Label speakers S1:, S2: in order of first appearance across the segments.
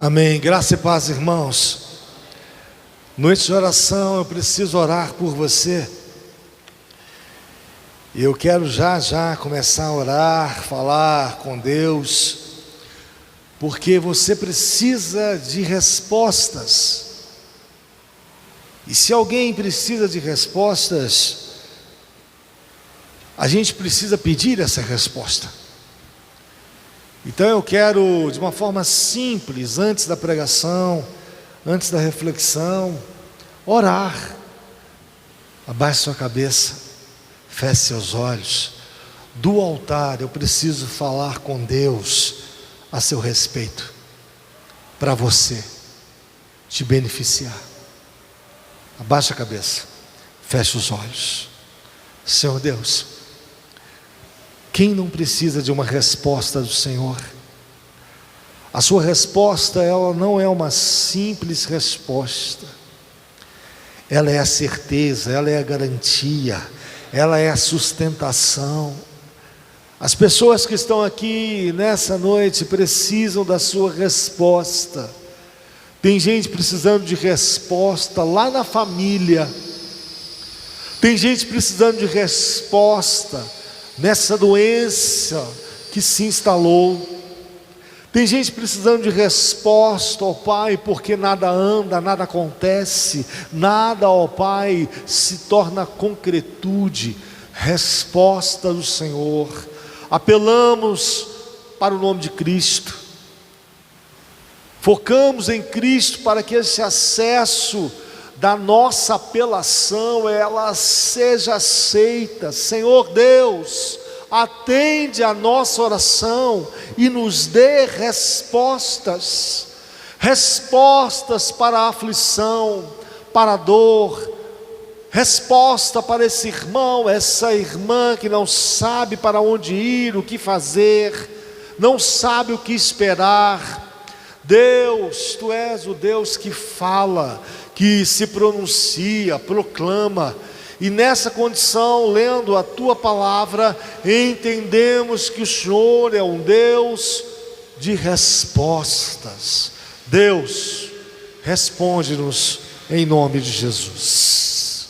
S1: Amém. Graça e paz, irmãos. Noite de oração, eu preciso orar por você. E eu quero já começar a orar, falar com Deus, porque você precisa de respostas. E se alguém precisa de respostas, a gente precisa pedir essa resposta. Então eu quero, de uma forma simples, antes da pregação, antes da reflexão, orar. Abaixe sua cabeça, feche seus olhos. Do altar eu preciso falar com Deus a seu respeito, para você te beneficiar. Abaixe a cabeça, feche os olhos. Senhor Deus, quem não precisa de uma resposta do Senhor? A sua resposta, ela não é uma simples resposta. Ela é a certeza, ela é a garantia, ela é a sustentação. As pessoas que estão aqui nessa noite precisam da sua resposta. Tem gente precisando de resposta lá na família. Tem gente precisando de resposta nessa doença que se instalou. Tem gente precisando de resposta, ó Pai, porque nada anda, nada acontece, nada, ó Pai, se torna concretude. Resposta do Senhor. Apelamos para o nome de Cristo, focamos em Cristo para que esse acesso da nossa apelação, ela seja aceita. Senhor Deus, atende a nossa oração e nos dê respostas, respostas para a aflição, para a dor, resposta para esse irmão, essa irmã que não sabe para onde ir, o que fazer, não sabe o que esperar. Deus, Tu és o Deus que fala, que se pronuncia, proclama, e nessa condição, lendo a Tua palavra, entendemos que o Senhor é um Deus de respostas. Deus, responde-nos em nome de Jesus.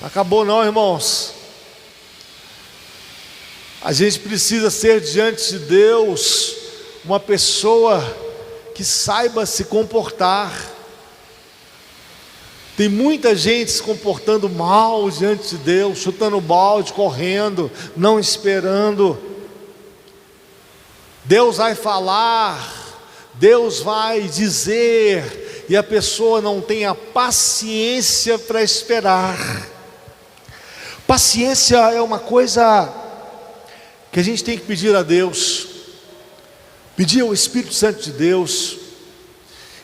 S1: Acabou não, irmãos? A gente precisa ser diante de Deus uma pessoa que saiba se comportar. Tem muita gente se comportando mal diante de Deus, chutando balde, correndo, não esperando. Deus vai falar, Deus vai dizer, e a pessoa não tem a paciência para esperar. Paciência é uma coisa que a gente tem que pedir a Deus, pedir ao Espírito Santo de Deus.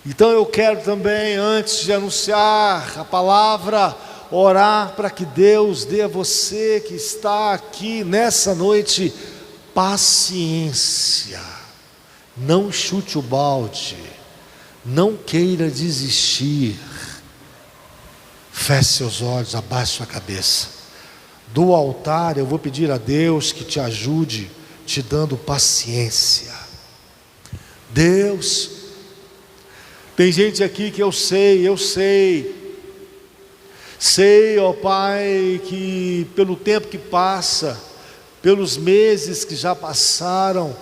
S1: Então eu quero também, antes de anunciar a palavra, orar para que Deus dê a você que está aqui nessa noite paciência. Não chute o balde, não queira desistir. Feche seus olhos, abaixe sua cabeça. Do altar eu vou pedir a Deus que te ajude, te dando paciência. Deus, tem gente aqui que eu sei, ó Pai, que pelo tempo que passa, pelos meses que já passaram,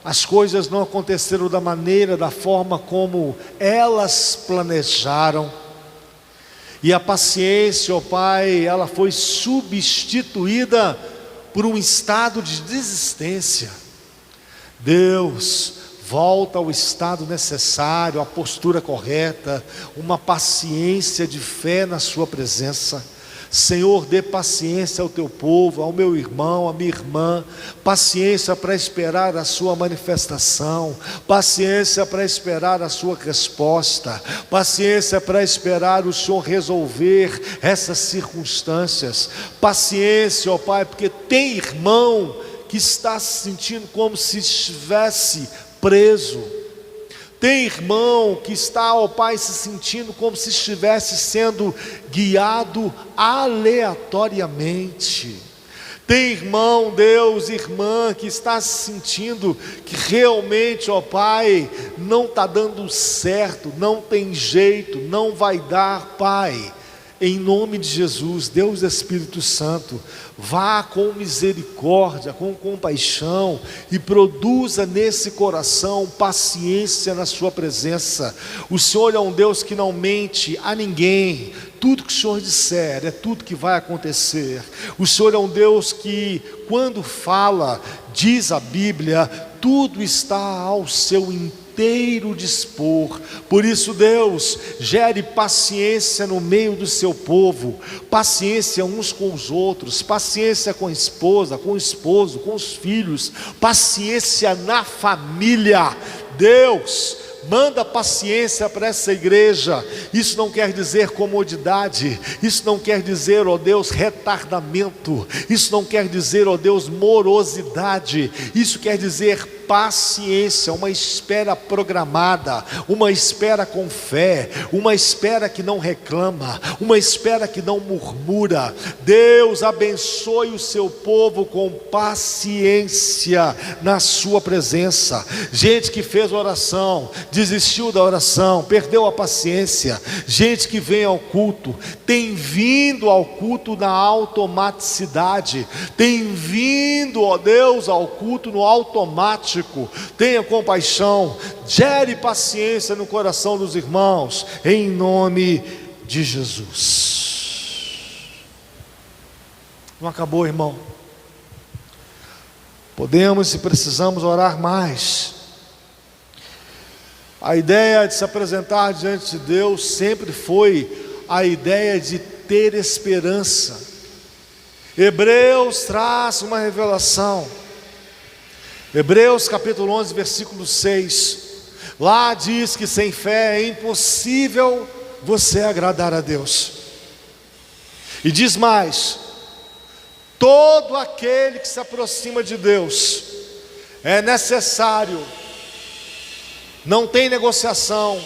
S1: as coisas não aconteceram da maneira, da forma como elas planejaram, e a paciência, ó Pai, ela foi substituída por um estado de desistência. Deus, volta ao estado necessário, a postura correta, uma paciência de fé na sua presença. Senhor, dê paciência ao teu povo, ao meu irmão, à minha irmã, paciência para esperar a sua manifestação, paciência para esperar a sua resposta, paciência para esperar o Senhor resolver essas circunstâncias, paciência, ó Pai, porque tem irmão que está se sentindo como se estivesse preso. Tem irmão que está, ó Pai, se sentindo como se estivesse sendo guiado aleatoriamente. Tem irmão, Deus, irmã, que está se sentindo que realmente, ó Pai, não está dando certo, não tem jeito, não vai dar, Pai. Em nome de Jesus, Deus Espírito Santo, vá com misericórdia, com compaixão e produza nesse coração paciência na sua presença. O Senhor é um Deus que não mente a ninguém. Tudo que o Senhor disser é tudo que vai acontecer. O Senhor é um Deus que, quando fala, diz a Bíblia, tudo está ao seu inteiro dispor. Por isso, Deus, gere paciência no meio do seu povo, paciência uns com os outros, paciência com a esposa, com o esposo, com os filhos, paciência na família. Deus, manda paciência para essa igreja. Isso não quer dizer comodidade, isso não quer dizer, ó Deus, retardamento, isso não quer dizer, ó Deus, morosidade, isso quer dizer paciência, uma espera programada, uma espera com fé, uma espera que não reclama, uma espera que não murmura. Deus abençoe o seu povo com paciência na sua presença. Gente que fez oração, desistiu da oração, perdeu a paciência. Gente que vem ao culto, tem vindo ao culto na automaticidade, tem vindo, ó Deus, ao culto no automático. Tenha compaixão, gere paciência no coração dos irmãos, em nome de Jesus. Não acabou, irmão? Podemos e precisamos orar mais. A ideia de se apresentar diante de Deus sempre foi a ideia de ter esperança. Hebreus traz uma revelação. Hebreus capítulo 11, versículo 6. Lá diz que sem fé é impossível você agradar a Deus. E diz mais: todo aquele que se aproxima de Deus, é necessário, não tem negociação,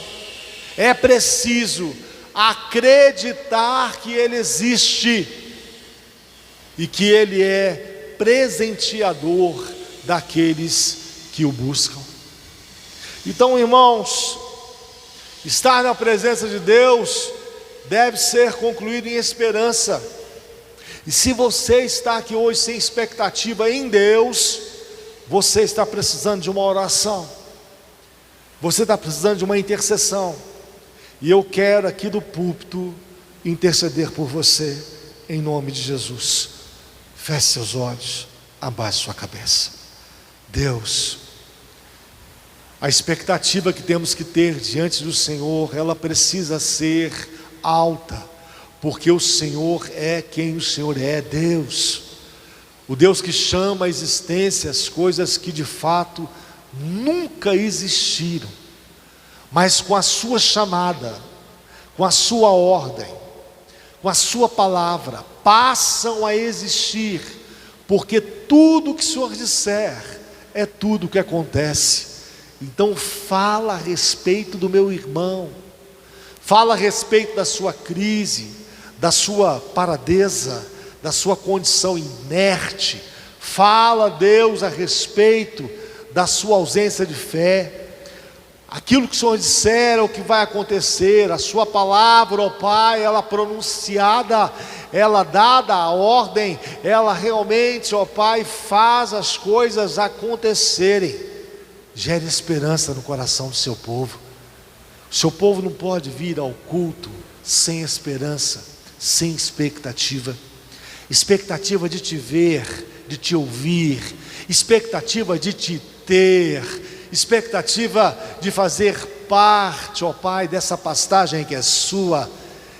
S1: é preciso acreditar que Ele existe e que Ele é presenteador daqueles que o buscam. Então, irmãos, estar na presença de Deus deve ser concluído em esperança. E se você está aqui hoje sem expectativa em Deus, você está precisando de uma oração, você está precisando de uma intercessão, e eu quero aqui do púlpito interceder por você, em nome de Jesus. Feche seus olhos, abaixe sua cabeça. Deus, a expectativa que temos que ter diante do Senhor, ela precisa ser alta, porque o Senhor é quem o Senhor é, Deus, o Deus que chama à existência as coisas que de fato nunca existiram, mas com a sua chamada, com a sua ordem, com a sua palavra, passam a existir, porque tudo que o Senhor disser é tudo o que acontece. Então fala a respeito do meu irmão, fala a respeito da sua crise, da sua paradeza, da sua condição inerte. Fala, Deus, a respeito da sua ausência de fé. Aquilo que o Senhor disser é o que vai acontecer. A sua palavra, ó Pai, ela pronunciada, ela dada a ordem, ela realmente, ó Pai, faz as coisas acontecerem. Gere esperança no coração do seu povo. O seu povo não pode vir ao culto sem esperança, sem expectativa. Expectativa de te ver, de te ouvir, expectativa de te ter, expectativa de fazer parte, ó Pai, dessa pastagem que é sua,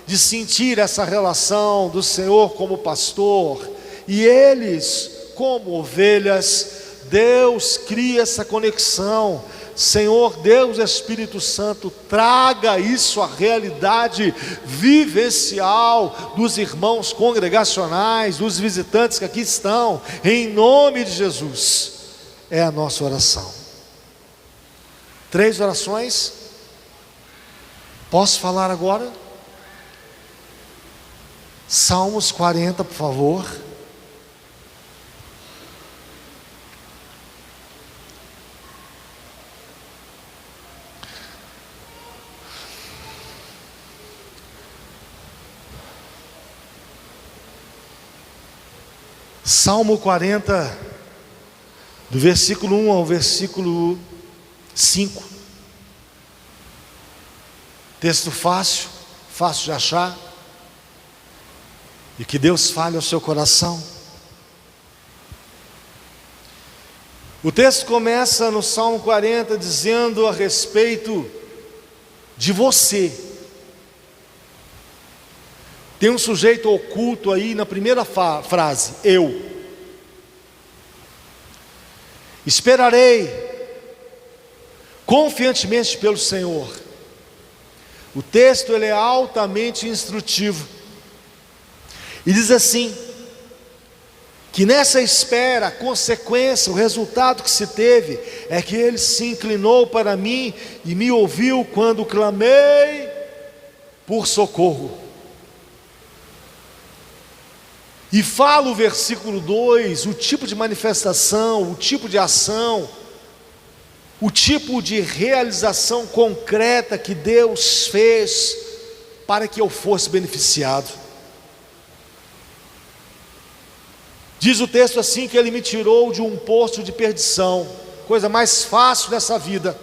S1: de sentir essa relação do Senhor como pastor e eles como ovelhas. Deus, cria essa conexão. Senhor Deus Espírito Santo, traga isso à realidade vivencial dos irmãos congregacionais, dos visitantes que aqui estão, em nome de Jesus. É a nossa oração. 3 orações. Posso falar agora? Salmos 40, por favor. Salmo 40, do versículo 1 ao versículo 5. Texto fácil de achar, e que Deus fale ao seu coração. O texto começa no Salmo 40 dizendo a respeito de você. Tem um sujeito oculto aí na primeira frase, eu. Esperarei confiantemente pelo Senhor. O texto ele é altamente instrutivo. E diz assim, que nessa espera, a consequência, o resultado que se teve, é que ele se inclinou para mim e me ouviu quando clamei por socorro. E fala o versículo 2, o tipo de manifestação, o tipo de ação, o tipo de realização concreta que Deus fez para que eu fosse beneficiado. Diz o texto assim, que ele me tirou de um poço de perdição. Coisa mais fácil dessa vida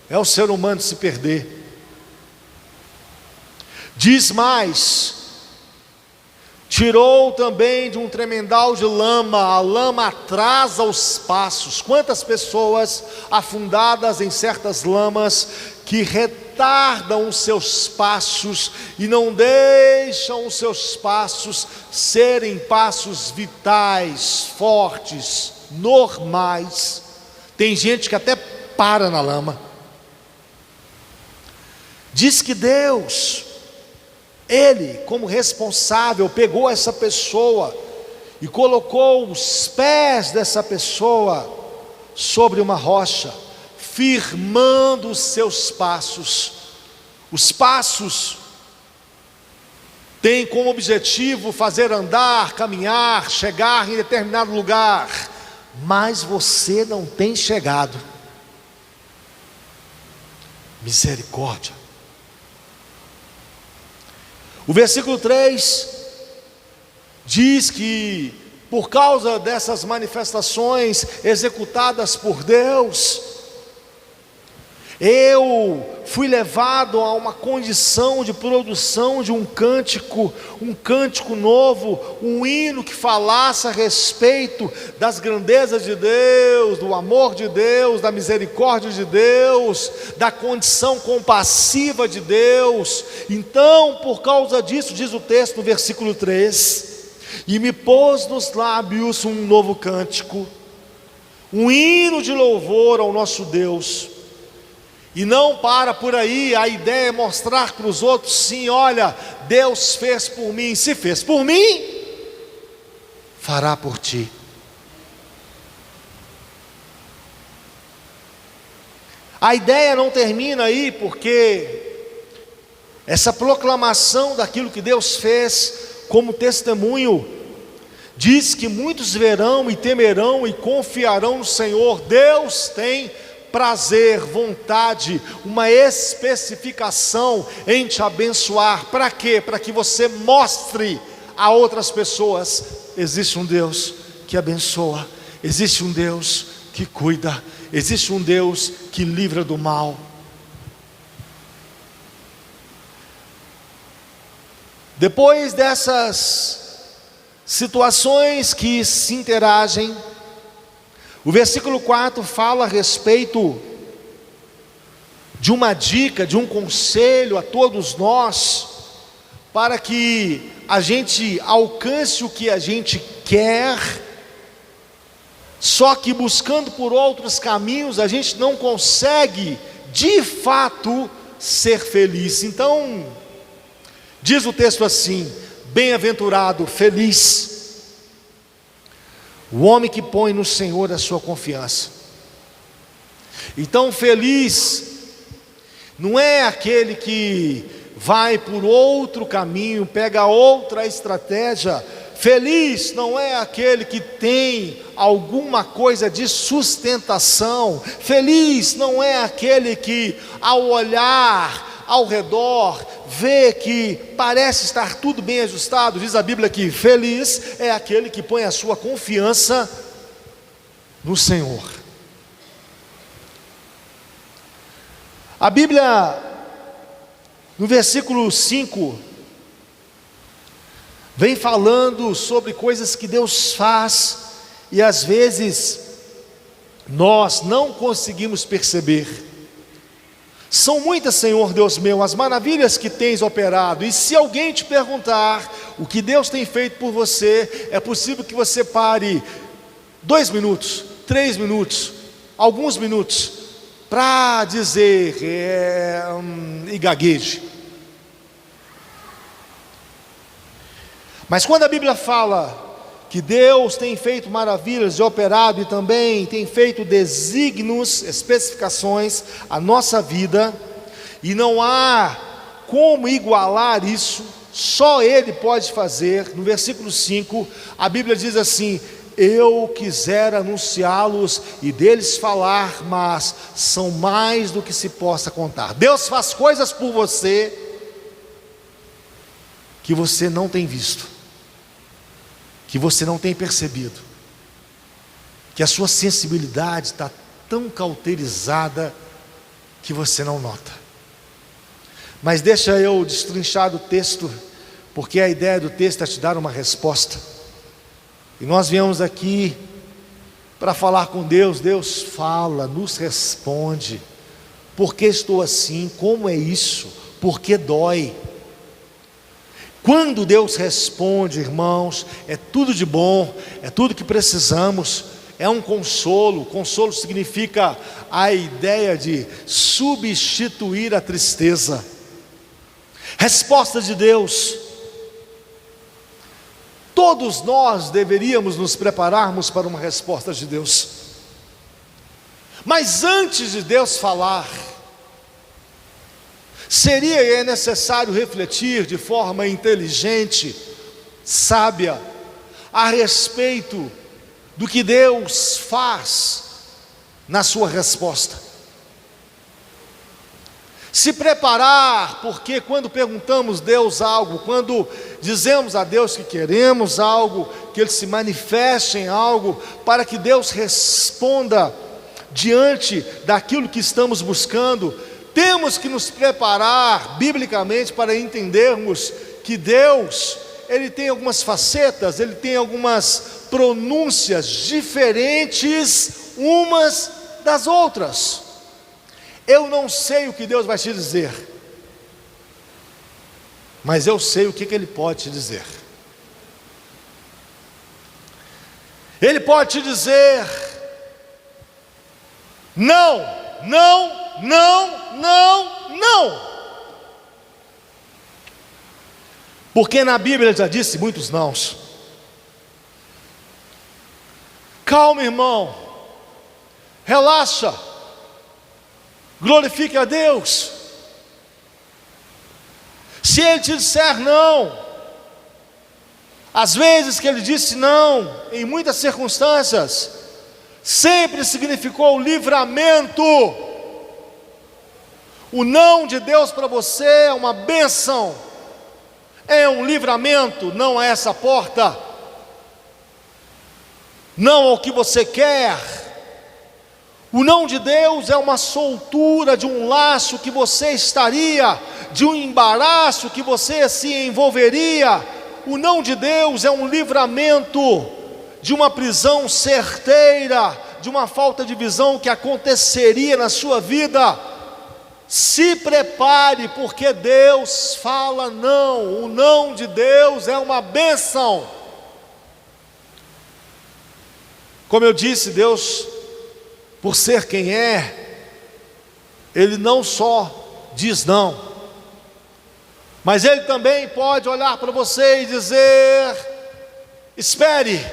S1: é o ser humano se perder. Diz mais, tirou também de um tremendal de lama. A lama atrasa os passos. Quantas pessoas afundadas em certas lamas que retardam os seus passos e não deixam os seus passos serem passos vitais, fortes, normais. Tem gente que até para na lama. Diz que Deus, Ele, como responsável, pegou essa pessoa e colocou os pés dessa pessoa sobre uma rocha, firmando os seus passos. Os passos têm como objetivo fazer andar, caminhar, chegar em determinado lugar, mas você não tem chegado. Misericórdia. O versículo 3 diz que por causa dessas manifestações executadas por Deus, eu fui levado a uma condição de produção de um cântico novo, um hino que falasse a respeito das grandezas de Deus, do amor de Deus, da misericórdia de Deus, da condição compassiva de Deus. Então, por causa disso, diz o texto no versículo 3, e me pôs nos lábios um novo cântico, um hino de louvor ao nosso Deus. E não para por aí, a ideia é mostrar para os outros, sim, olha, Deus fez por mim. Se fez por mim, fará por ti. A ideia não termina aí, porque essa proclamação daquilo que Deus fez como testemunho, diz que muitos verão e temerão e confiarão no Senhor. Deus tem prazer, vontade, uma especificação em te abençoar. Para quê? Para que você mostre a outras pessoas: existe um Deus que abençoa, existe um Deus que cuida, existe um Deus que livra do mal. Depois dessas situações que se interagem, o versículo 4 fala a respeito de uma dica, de um conselho a todos nós, para que a gente alcance o que a gente quer, só que buscando por outros caminhos a gente não consegue de fato ser feliz. Então, diz o texto assim: bem-aventurado, feliz o homem que põe no Senhor a sua confiança. Então, feliz não é aquele que vai por outro caminho, pega outra estratégia. Feliz não é aquele que tem alguma coisa de sustentação. Feliz não é aquele que, ao olhar ao redor, vê que parece estar tudo bem ajustado, diz a Bíblia que feliz é aquele que põe a sua confiança no Senhor. A Bíblia, no versículo 5, vem falando sobre coisas que Deus faz e às vezes nós não conseguimos perceber. São muitas, Senhor Deus meu, as maravilhas que tens operado, e se alguém te perguntar o que Deus tem feito por você, é possível que você pare 2 minutos, 3 minutos, alguns minutos, para dizer e gagueje. Mas quando a Bíblia fala que Deus tem feito maravilhas e operado e também tem feito desígnios, especificações à nossa vida, e não há como igualar isso, só Ele pode fazer. No versículo 5, a Bíblia diz assim: eu quisera anunciá-los e deles falar, mas são mais do que se possa contar. Deus faz coisas por você que você não tem visto, que você não tem percebido, que a sua sensibilidade está tão cauterizada que você não nota. Mas deixa eu destrinchar do texto, porque a ideia do texto é te dar uma resposta. E nós viemos aqui para falar com Deus. Deus fala, nos responde. Por que estou assim? Como é isso? Por que dói? Quando Deus responde, irmãos, é tudo de bom, é tudo que precisamos, é um consolo. Consolo significa a ideia de substituir a tristeza. Resposta de Deus. Todos nós deveríamos nos prepararmos para uma resposta de Deus. Mas antes de Deus falar, seria e é necessário refletir de forma inteligente, sábia, a respeito do que Deus faz na sua resposta. Se preparar, porque quando perguntamos a Deus algo, quando dizemos a Deus que queremos algo, que Ele se manifeste em algo, para que Deus responda diante daquilo que estamos buscando, temos que nos preparar biblicamente para entendermos que Deus, Ele tem algumas facetas, Ele tem algumas pronúncias diferentes umas das outras. Eu não sei o que Deus vai te dizer, mas eu sei o que Ele pode te dizer. Ele pode te dizer: não, não, não, não, não. Porque na Bíblia Ele já disse muitos nãos. Calma, irmão, relaxa, glorifique a Deus. Se Ele te disser não, às vezes que Ele disse não, em muitas circunstâncias, sempre significou livramento. O não de Deus para você é uma bênção, é um livramento. Não é essa porta, não é o que você quer. O não de Deus é uma soltura de um laço que você estaria, de um embaraço que você se envolveria. O não de Deus é um livramento de uma prisão certeira, de uma falta de visão que aconteceria na sua vida. Se prepare, porque Deus fala não. O não de Deus é uma bênção. Como eu disse, Deus, por ser quem é, Ele não só diz não, mas Ele também pode olhar para você e dizer: espere,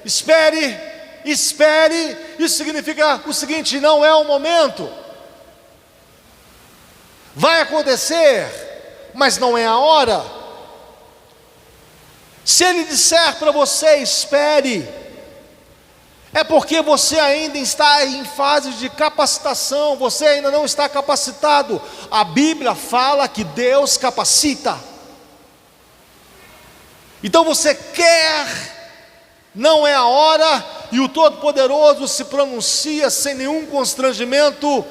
S1: espere, espere. Isso significa o seguinte: não é o momento. Vai acontecer, mas não é a hora. Se Ele disser para você: espere, é porque você ainda está em fase de capacitação, você ainda não está capacitado. A Bíblia fala que Deus capacita. Então você quer, não é a hora, e o Todo-Poderoso se pronuncia sem nenhum constrangimento: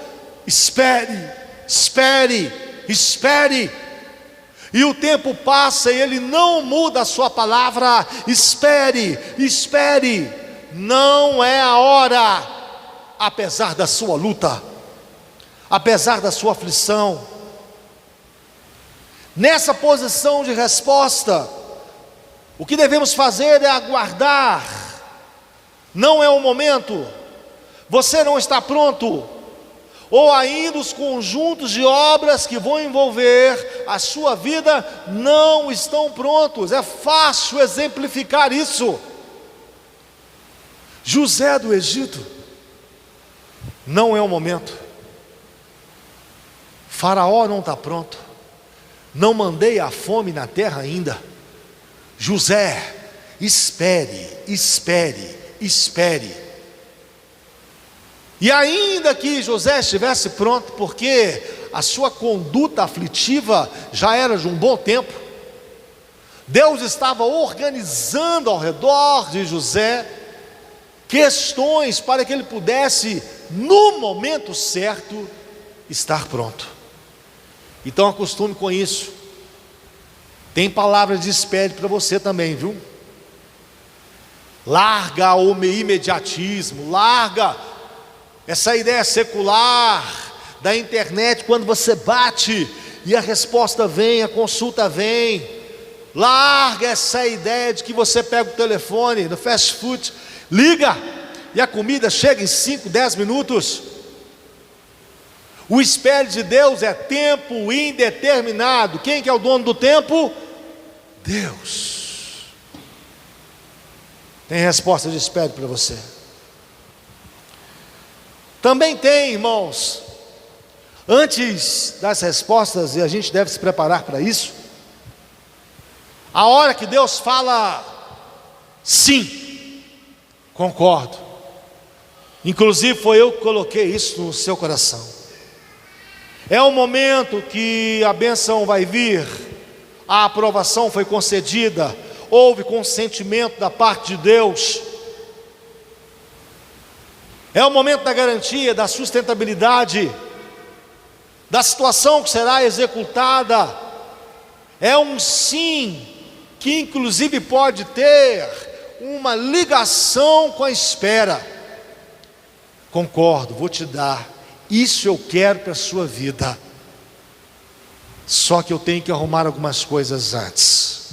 S1: espere, espere, espere. E o tempo passa e Ele não muda a sua palavra: espere, espere. Não é a hora, apesar da sua luta, apesar da sua aflição. Nessa posição de resposta, o que devemos fazer é aguardar. Não é o momento, você não está pronto, ou ainda os conjuntos de obras que vão envolver a sua vida não estão prontos. É fácil exemplificar isso. José do Egito, não é o momento. Faraó não está pronto, não mandei a fome na terra ainda. José, espere, espere, espere. E ainda que José estivesse pronto, porque a sua conduta aflitiva já era de um bom tempo, Deus estava organizando ao redor de José questões para que ele pudesse, no momento certo, estar pronto. Então acostume com isso. Tem palavra de espere para você também, viu? Larga o imediatismo, larga essa ideia secular da internet, quando você bate e a resposta vem, a consulta vem. Larga essa ideia de que você pega o telefone no fast food, liga e a comida chega em 5, 10 minutos. O espere de Deus é tempo indeterminado. Quem que é o dono do tempo? Deus. Tem resposta de espere para você. Também tem, irmãos, antes das respostas, e a gente deve se preparar para isso, a hora que Deus fala sim, concordo. Inclusive foi eu que coloquei isso no seu coração. É o momento que a bênção vai vir, a aprovação foi concedida, houve consentimento da parte de Deus. É o momento da garantia, da sustentabilidade, da situação que será executada. É um sim, que inclusive pode ter uma ligação com a espera. Concordo, vou te dar, isso eu quero para a sua vida. Só que eu tenho que arrumar algumas coisas antes.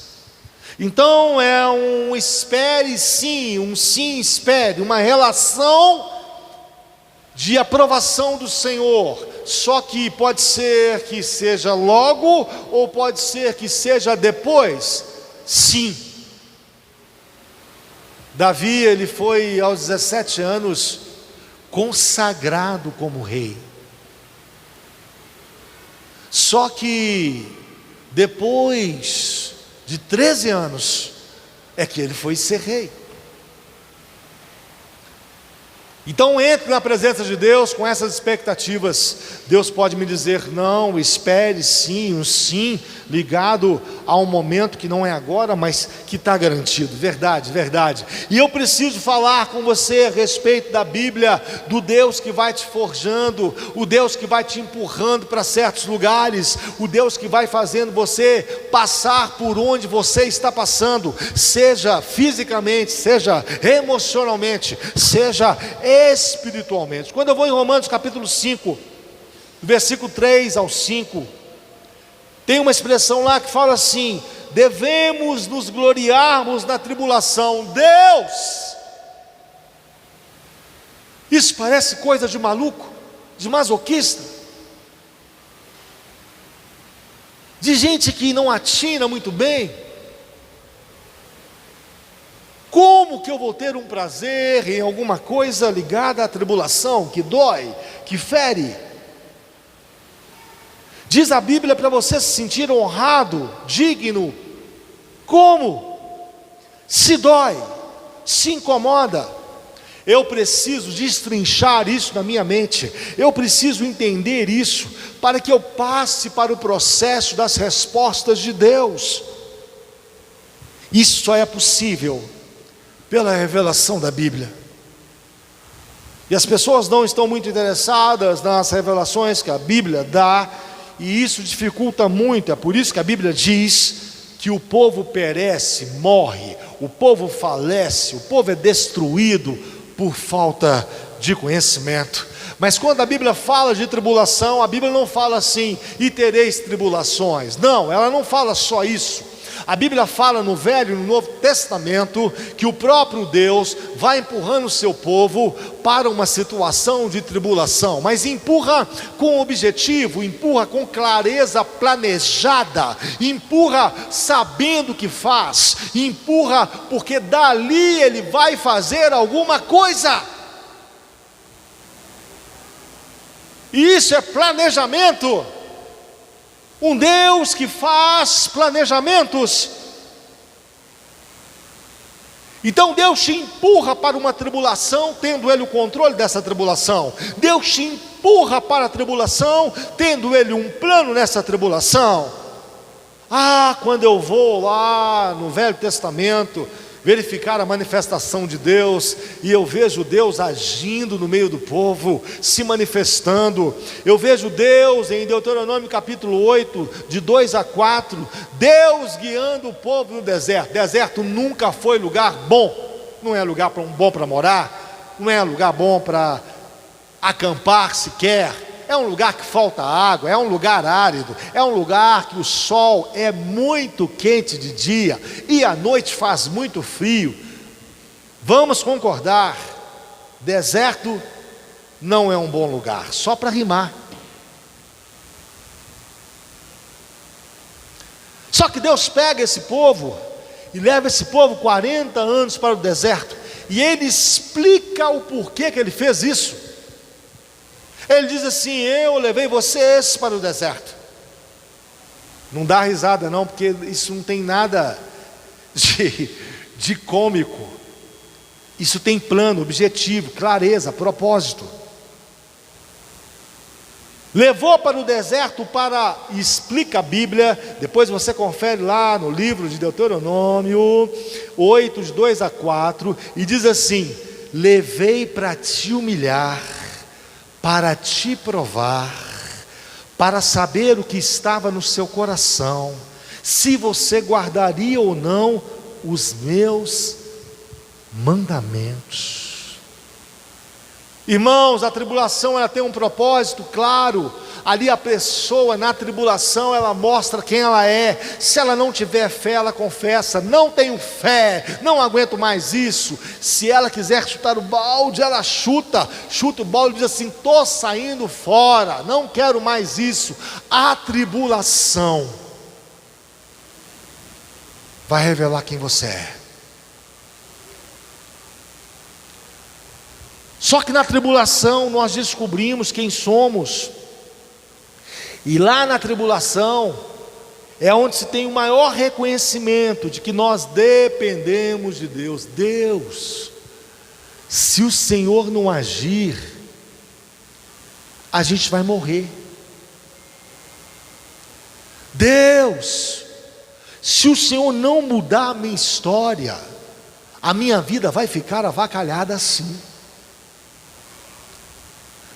S1: Então é um espere sim, um sim espere, uma relação de aprovação do Senhor. Só que pode ser que seja logo, ou pode ser que seja depois. Sim. Davi, ele foi aos 17 anos consagrado como rei. Só que depois de 13 anos é que ele foi ser rei. Então entre na presença de Deus com essas expectativas. Deus pode me dizer não, espere sim, um sim ligado a um momento que não é agora, mas que está garantido. Verdade, verdade. E eu preciso falar com você a respeito da Bíblia, do Deus que vai te forjando, o Deus que vai te empurrando para certos lugares, o Deus que vai fazendo você passar por onde você está passando, seja fisicamente, seja emocionalmente, seja espiritualmente. Quando eu vou em Romanos capítulo 5, versículo 3 ao 5, tem uma expressão lá que fala assim: devemos nos gloriarmos na tribulação. Deus! Isso parece coisa de maluco, de masoquista, de gente que não atina muito bem. Como que eu vou ter um prazer em alguma coisa ligada à tribulação, que dói, que fere? Diz a Bíblia para você se sentir honrado, digno. Como? Se dói, se incomoda. Eu preciso destrinchar isso na minha mente, eu preciso entender isso, para que eu passe para o processo das respostas de Deus. Isso só é possível pela revelação da Bíblia. E as pessoas não estão muito interessadas nas revelações que a Bíblia dá, e isso dificulta muito. É por isso que a Bíblia diz que o povo perece, morre, o povo falece, o povo é destruído por falta de conhecimento. Mas quando a Bíblia fala de tribulação, a Bíblia não fala assim, e tereis tribulações. Não, ela não fala só isso. A Bíblia fala no Velho e no Novo Testamento que o próprio Deus vai empurrando o seu povo para uma situação de tribulação, mas empurra com objetivo, empurra com clareza planejada, empurra sabendo o que faz, empurra porque dali ele vai fazer alguma coisa. E isso é planejamento. Um Deus que faz planejamentos. Então Deus te empurra para uma tribulação, tendo Ele o controle dessa tribulação. Deus te empurra para a tribulação, tendo Ele um plano nessa tribulação. Quando eu vou lá no Velho Testamento verificar a manifestação de Deus, e eu vejo Deus agindo no meio do povo, se manifestando. Eu vejo Deus em Deuteronômio capítulo 8, de 2 a 4, Deus guiando o povo no deserto. Deserto nunca foi lugar bom, não é lugar bom para morar, não é lugar bom para acampar sequer. É um lugar que falta água, é um lugar árido, é um lugar que o sol é muito quente de dia e à noite faz muito frio. Vamos concordar, deserto não é um bom lugar, só para rimar. Só que Deus pega esse povo e leva esse povo 40 anos para o deserto, e Ele explica o porquê que Ele fez isso. Ele diz assim: eu levei vocês para o deserto. Não dá risada não, porque isso não tem nada de cômico. Isso tem plano, objetivo, clareza, propósito. Levou para o deserto para, explica a Bíblia, depois você confere lá no livro de Deuteronômio 8, de 2 a 4, e diz assim: levei para te humilhar, para te provar, para saber o que estava no seu coração, se você guardaria ou não os meus mandamentos. Irmãos, a tribulação ela tem um propósito claro. Ali a pessoa na tribulação ela mostra quem ela é. Se ela não tiver fé, ela confessa: não tenho fé, não aguento mais isso. Se ela quiser chutar o balde, ela chuta o balde e diz assim: estou saindo fora, não quero mais isso. A tribulação vai revelar quem você é. Só que na tribulação nós descobrimos quem somos. E lá na tribulação é onde se tem o maior reconhecimento de que nós dependemos de Deus. Deus, se o Senhor não agir, a gente vai morrer. Deus, se o Senhor não mudar a minha história, a minha vida vai ficar avacalhada assim.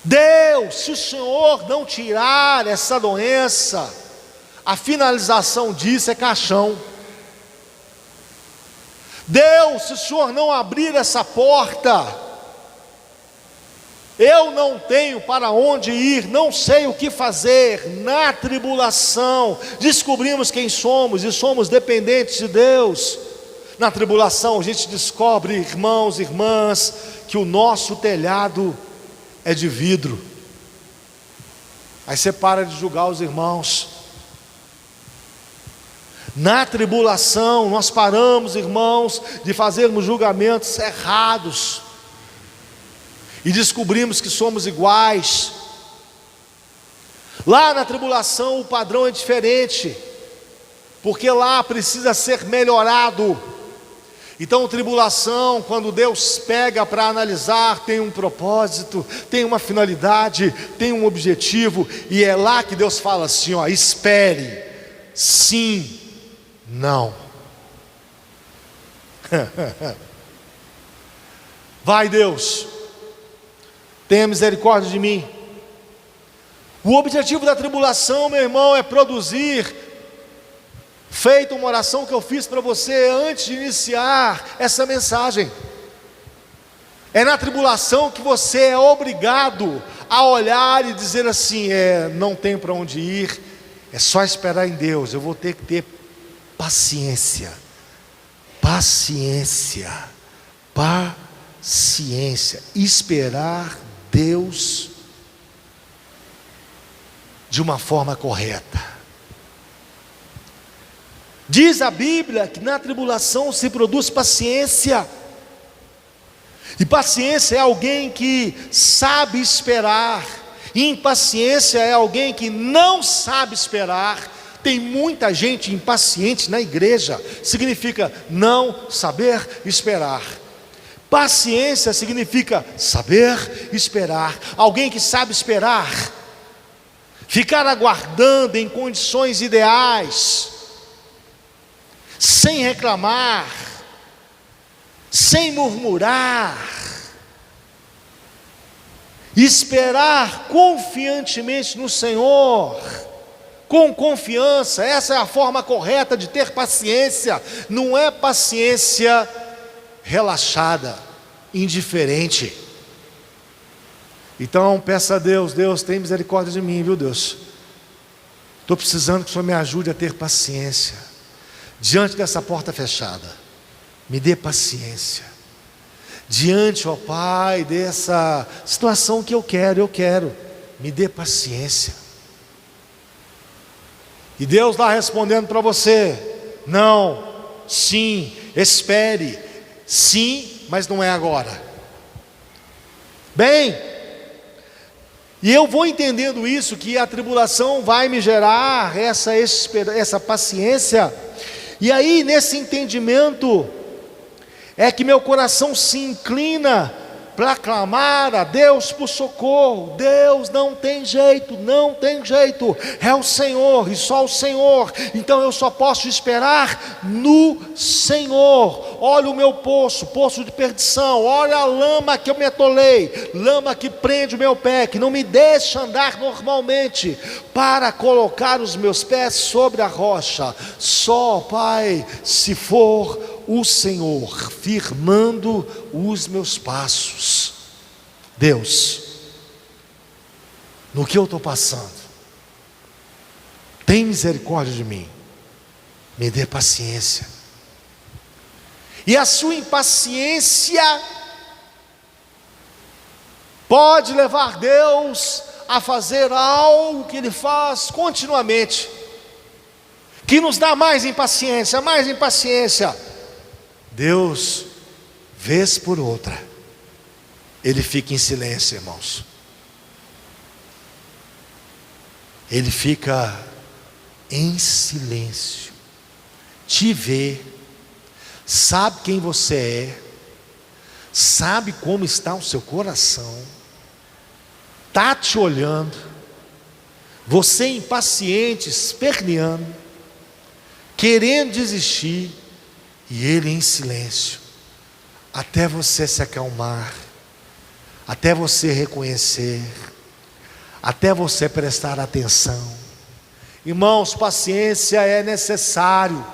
S1: Deus, se o Senhor não tirar essa doença, a finalização disso é caixão. Deus, se o Senhor não abrir essa porta, eu não tenho para onde ir, não sei o que fazer. Na tribulação descobrimos quem somos e somos dependentes de Deus. Na tribulação a gente descobre, irmãos e irmãs, que o nosso telhado é de vidro. Aí você para de julgar os irmãos. Na tribulação nós paramos, irmãos, de fazermos julgamentos errados e descobrimos que somos iguais. Lá na tribulação o padrão é diferente, porque lá precisa ser melhorado. Então, tribulação, quando Deus pega para analisar, tem um propósito, tem uma finalidade, tem um objetivo, e é lá que Deus fala assim, ó, espere, sim, não. Vai, Deus, tenha misericórdia de mim. O objetivo da tribulação, meu irmão, é produzir, feito uma oração que eu fiz para você antes de iniciar essa mensagem. É na tribulação que você é obrigado a olhar e dizer assim, não tem para onde ir, é só esperar em Deus. Eu vou ter que ter paciência, esperar Deus de uma forma correta. Diz a Bíblia que na tribulação se produz paciência, e paciência é alguém que sabe esperar, e impaciência é alguém que não sabe esperar. Tem muita gente impaciente na igreja, significa não saber esperar. Paciência significa saber esperar, alguém que sabe esperar, ficar aguardando em condições ideais, sem reclamar, sem murmurar, esperar confiantemente no Senhor, com confiança. Essa é a forma correta de ter paciência. Não é paciência relaxada, indiferente. Então peça a Deus, Deus tem misericórdia de mim, viu Deus? Estou precisando que o Senhor me ajude a ter paciência diante dessa porta fechada. Me dê paciência diante, ó Pai, dessa situação que eu quero, me dê paciência. E Deus lá respondendo para você, não, sim, espere, sim, mas não é agora. Bem, e eu vou entendendo isso, que a tribulação vai me gerar essa paciência. E aí, nesse entendimento, é que meu coração se inclina para clamar a Deus por socorro. Deus, não tem jeito, é o Senhor e só o Senhor. Então eu só posso esperar no Senhor. Olha o meu poço de perdição, olha a lama que eu me atolei, lama que prende o meu pé, que não me deixa andar normalmente, para colocar os meus pés sobre a rocha. Só, Pai, se for o Senhor firmando os meus passos. Deus, no que eu estou passando, tem misericórdia de mim, me dê paciência. E a sua impaciência pode levar Deus a fazer algo que Ele faz continuamente, que nos dá mais impaciência. Deus, vez por outra, Ele fica em silêncio, irmãos. Ele fica em silêncio, te vê, sabe quem você é, sabe como está o seu coração, está te olhando, você impaciente, esperneando, querendo desistir, e Ele em silêncio, até você se acalmar, até você reconhecer, até você prestar atenção. Irmãos, paciência é necessário.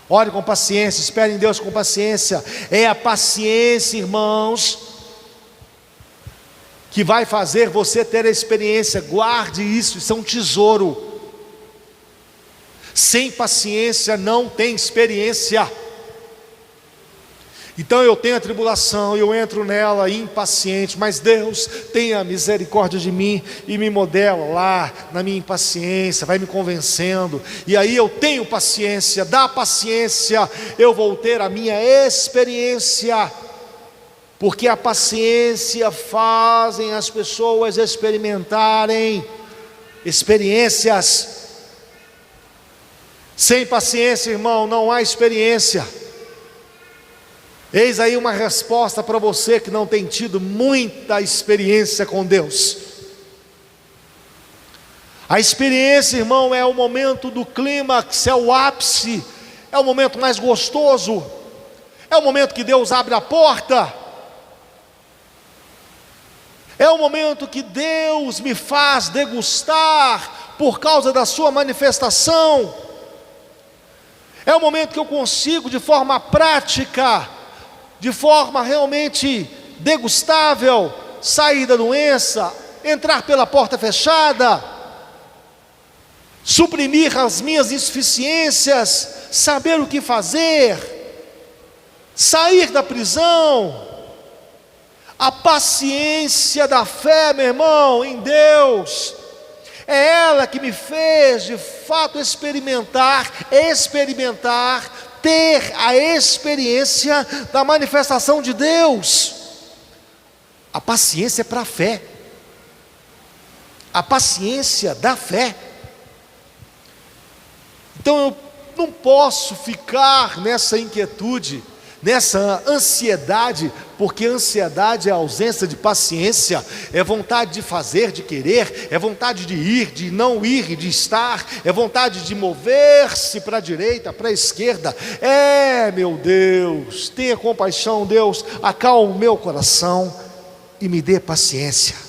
S1: Ore com paciência, espere em Deus com paciência. É a paciência, irmãos, que vai fazer você ter a experiência. Guarde isso é um tesouro. Sem paciência não tem experiência. Então eu tenho a tribulação, eu entro nela impaciente, mas Deus tenha misericórdia de mim e me modela lá na minha impaciência, vai me convencendo, e aí eu tenho paciência. Da paciência eu vou ter a minha experiência, porque a paciência fazem as pessoas experimentarem experiências. Sem paciência, irmão, não há experiência. Eis aí uma resposta para você que não tem tido muita experiência com Deus. A experiência, irmão, é o momento do clímax, é o ápice, é o momento mais gostoso, é o momento que Deus abre a porta, é o momento que Deus me faz degustar por causa da sua manifestação, é o momento que eu consigo de forma prática, de forma realmente degustável, sair da doença, entrar pela porta fechada, suprimir as minhas insuficiências, saber o que fazer, sair da prisão. A paciência da fé, meu irmão, em Deus, é ela que me fez de fato experimentar, ter a experiência da manifestação de Deus. A paciência é para a fé, a paciência da fé. Então eu não posso ficar nessa inquietude, nessa ansiedade, porque ansiedade é a ausência de paciência, é vontade de fazer, de querer, é vontade de ir, de não ir, de estar, é vontade de mover-se para a direita, para a esquerda. Meu Deus, tenha compaixão, Deus, acalme o meu coração e me dê paciência.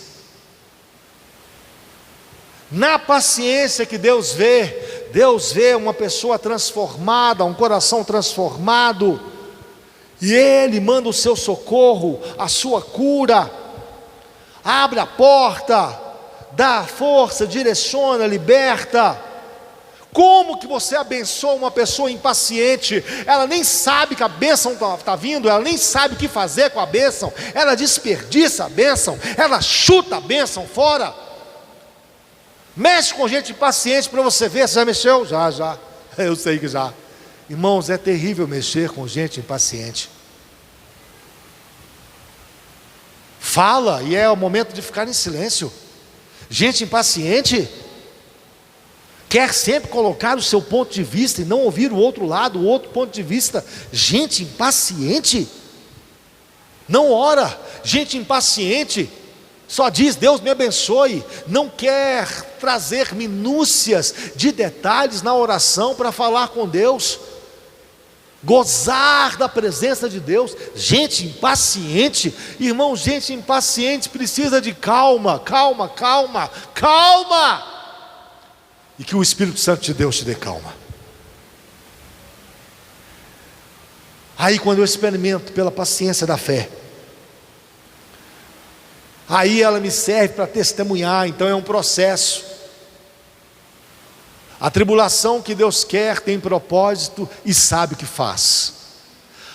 S1: Na paciência que Deus vê uma pessoa transformada, um coração transformado, e Ele manda o seu socorro, a sua cura, abre a porta, dá força, direciona, liberta. Como que você abençoa uma pessoa impaciente? Ela nem sabe que a bênção está vindo, ela nem sabe o que fazer com a bênção, ela desperdiça a bênção, ela chuta a bênção fora. Mexe com gente impaciente para você ver. Você já mexeu? Já, eu sei que já. Irmãos, é terrível mexer com gente impaciente. Fala e é o momento de ficar em silêncio. Gente impaciente quer sempre colocar o seu ponto de vista e não ouvir o outro lado, o outro ponto de vista. Gente impaciente não ora. Gente impaciente só diz Deus me abençoe, não quer trazer minúcias de detalhes na oração para falar com Deus, gozar da presença de Deus. Gente impaciente, irmão, gente impaciente precisa de calma, e que o Espírito Santo de Deus te dê calma. Aí quando eu experimento pela paciência da fé, aí ela me serve para testemunhar. Então é um processo. A tribulação que Deus quer tem propósito e sabe o que faz.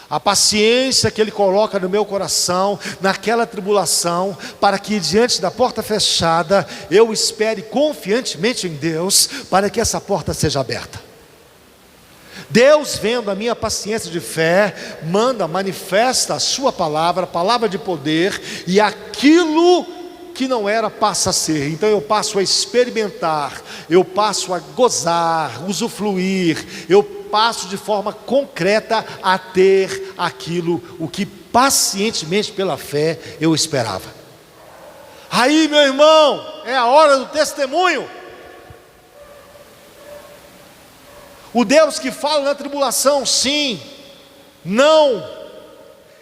S1: A paciência que Ele coloca no meu coração, naquela tribulação, para que diante da porta fechada, eu espere confiantemente em Deus, para que essa porta seja aberta. Deus, vendo a minha paciência de fé, manifesta a sua palavra, palavra de poder, e aquilo que não era passa a ser. Então eu passo a experimentar, eu passo a gozar, usufruir, eu passo de forma concreta a ter aquilo o que pacientemente pela fé eu esperava. Aí, meu irmão, é a hora do testemunho. O Deus que fala na tribulação, sim, não,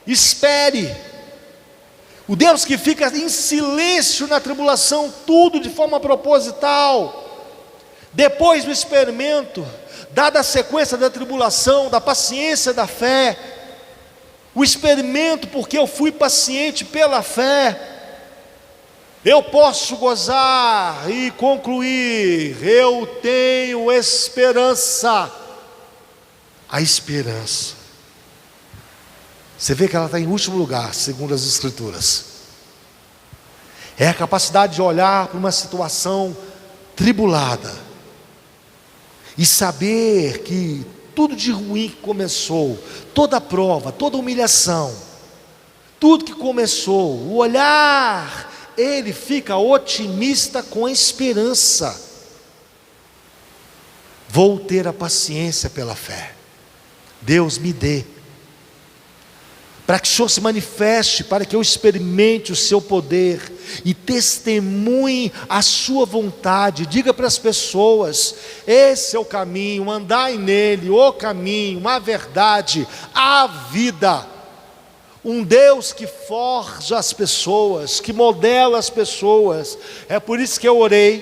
S1: espere. O Deus que fica em silêncio na tribulação, tudo de forma proposital. Depois do experimento, dada a sequência da tribulação, da paciência da fé, o experimento porque eu fui paciente pela fé, eu posso gozar e concluir, eu tenho esperança. A esperança, você vê que ela está em último lugar, segundo as Escrituras. É a capacidade de olhar para uma situação tribulada e saber que tudo de ruim que começou, toda prova, toda humilhação, tudo que começou, o olhar, ele fica otimista com esperança. Vou ter a paciência pela fé. Deus me dê. para que o Senhor se manifeste, para que eu experimente o seu poder e testemunhe a sua vontade. Diga para as pessoas: esse é o caminho, andai nele, o caminho, a verdade, a vida. Um Deus que forja as pessoas, que modela as pessoas. É por isso que eu orei,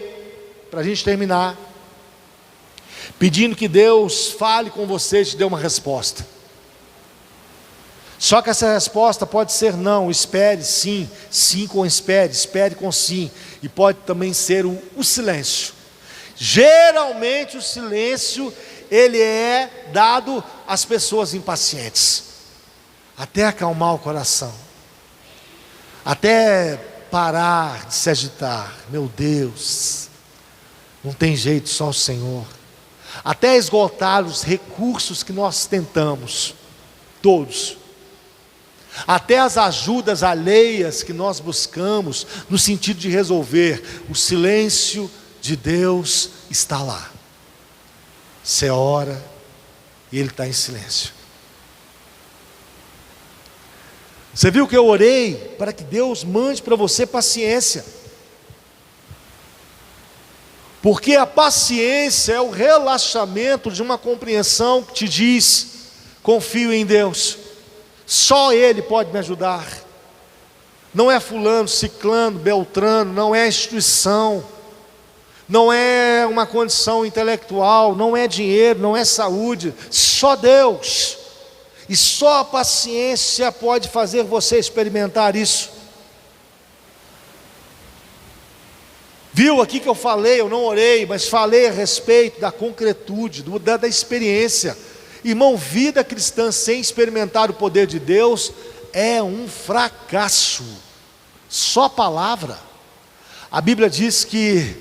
S1: para a gente terminar, pedindo que Deus fale com você e te dê uma resposta. Só que essa resposta pode ser não, espere sim, sim com espere, espere com sim, e pode também ser o silêncio. Geralmente o silêncio, ele é dado às pessoas impacientes, até acalmar o coração, até parar de se agitar. Meu Deus, não tem jeito, só o Senhor. Até esgotar os recursos que nós tentamos, todos. Até as ajudas alheias que nós buscamos, no sentido de resolver. O silêncio de Deus está lá. Você ora e Ele está em silêncio. Você viu que eu orei para que Deus mande para você paciência, porque a paciência é o relaxamento de uma compreensão que te diz: confio em Deus, só Ele pode me ajudar. Não é fulano, ciclano, beltrano, não é instituição, não é uma condição intelectual, não é dinheiro, não é saúde, só Deus. E só a paciência pode fazer você experimentar isso. Viu aqui que eu falei, eu não orei, mas falei a respeito da concretude, da experiência. Irmão, vida cristã sem experimentar o poder de Deus é um fracasso. Só palavra. A Bíblia diz que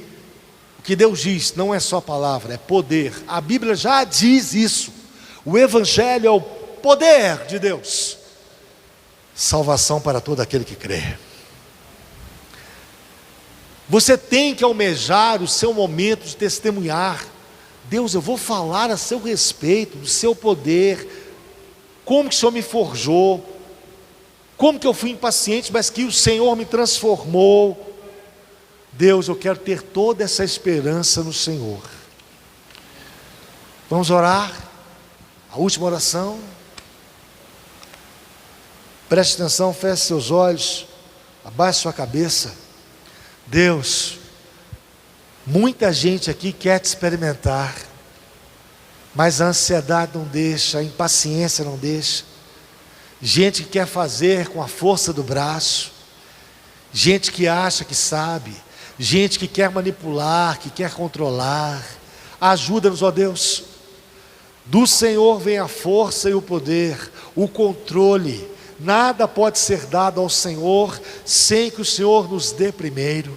S1: o que Deus diz não é só palavra, é poder. A Bíblia já diz isso. O Evangelho é o poder de Deus, salvação para todo aquele que crê. Você tem que almejar o seu momento de testemunhar. Deus, eu vou falar a seu respeito, do seu poder, como que o Senhor me forjou, como que eu fui impaciente, mas que o Senhor me transformou. Deus, eu quero ter toda essa esperança no Senhor. Vamos orar, a última oração. Preste atenção, feche seus olhos, abaixe sua cabeça. Deus, muita gente aqui quer te experimentar, mas a ansiedade não deixa, a impaciência não deixa. Gente que quer fazer com a força do braço, gente que acha que sabe, gente que quer manipular, que quer controlar. Ajuda-nos, ó Deus. Do Senhor vem a força e o poder, o controle. Nada pode ser dado ao Senhor sem que o Senhor nos dê primeiro.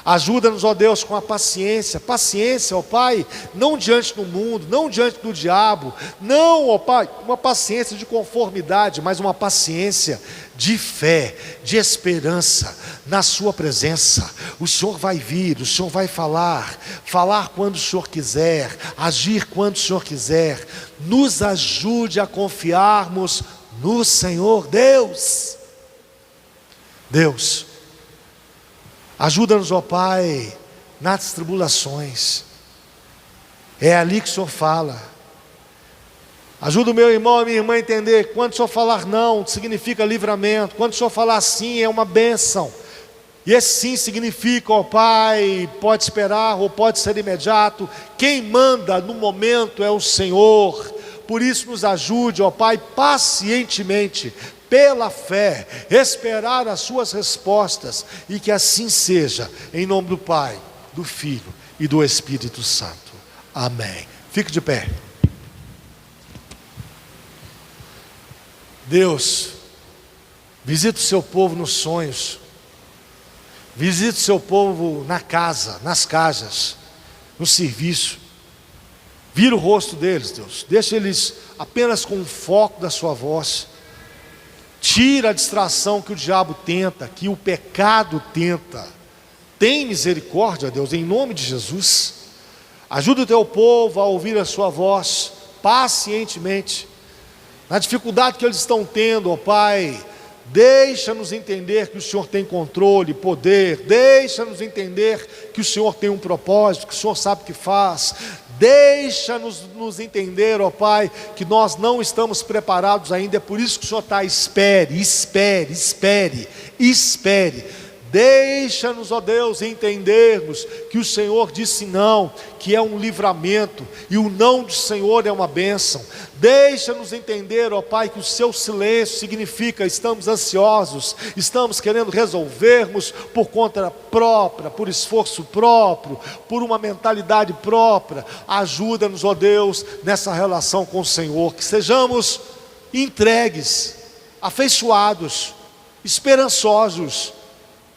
S1: Ajuda-nos, ó Deus, com a paciência. Paciência, ó Pai, não diante do mundo, não diante do diabo. Não, ó Pai, uma paciência de conformidade, mas uma paciência de fé, de esperança na sua presença. O Senhor vai vir, o Senhor vai falar quando o Senhor quiser, agir quando o Senhor quiser. Nos ajude a confiarmos no Senhor. Deus, ajuda-nos, ó Pai, nas tribulações. É ali que o Senhor fala. Ajuda o meu irmão e a minha irmã a entender: quando o Senhor falar não, significa livramento. Quando o Senhor falar sim, é uma bênção. E esse sim significa, ó Pai, pode esperar ou pode ser imediato. Quem manda no momento é o Senhor. Por isso nos ajude, ó Pai, pacientemente, pela fé, esperar as suas respostas, e que assim seja, em nome do Pai, do Filho e do Espírito Santo. Amém. Fique de pé. Deus, visita o seu povo nos sonhos, visita o seu povo na casa, nas casas, no serviço. Vira o rosto deles, Deus, deixa eles apenas com o foco da sua voz. Tira a distração que o diabo tenta, que o pecado tenta. Tem misericórdia, Deus, em nome de Jesus. Ajuda o teu povo a ouvir a sua voz pacientemente, na dificuldade que eles estão tendo, ó Pai, deixa-nos entender que o Senhor tem controle, poder, deixa-nos entender que o Senhor tem um propósito, que o Senhor sabe o que faz, deixa-nos entender, ó Pai, que nós não estamos preparados ainda, é por isso que o Senhor está, espere, deixa-nos, ó Deus, entendermos que o Senhor disse não, que é um livramento, e o não do Senhor é uma bênção. Deixa-nos entender, ó Pai, que o seu silêncio significa estamos ansiosos, estamos querendo resolvermos por conta própria, por esforço próprio, por uma mentalidade própria. Ajuda-nos, ó Deus, nessa relação com o Senhor, que sejamos entregues, afeiçoados, esperançosos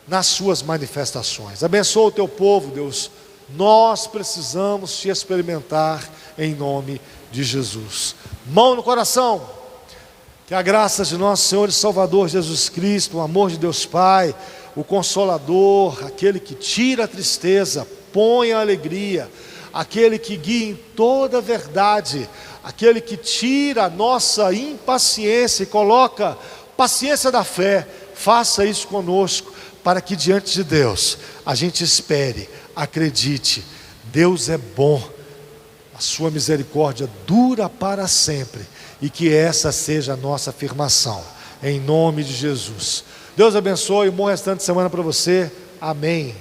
S1: nas suas manifestações. Abençoa o teu povo, Deus. Nós precisamos te experimentar em nome de Jesus. Mão no coração. Que a graça de nosso Senhor e Salvador Jesus Cristo, o amor de Deus Pai, o Consolador, aquele que tira a tristeza, põe a alegria, aquele que guia em toda a verdade, aquele que tira a nossa impaciência e coloca paciência da fé, faça isso conosco, para que diante de Deus a gente espere, acredite, Deus é bom, a sua misericórdia dura para sempre, e que essa seja a nossa afirmação, em nome de Jesus. Deus abençoe, um bom restante de semana para você, amém.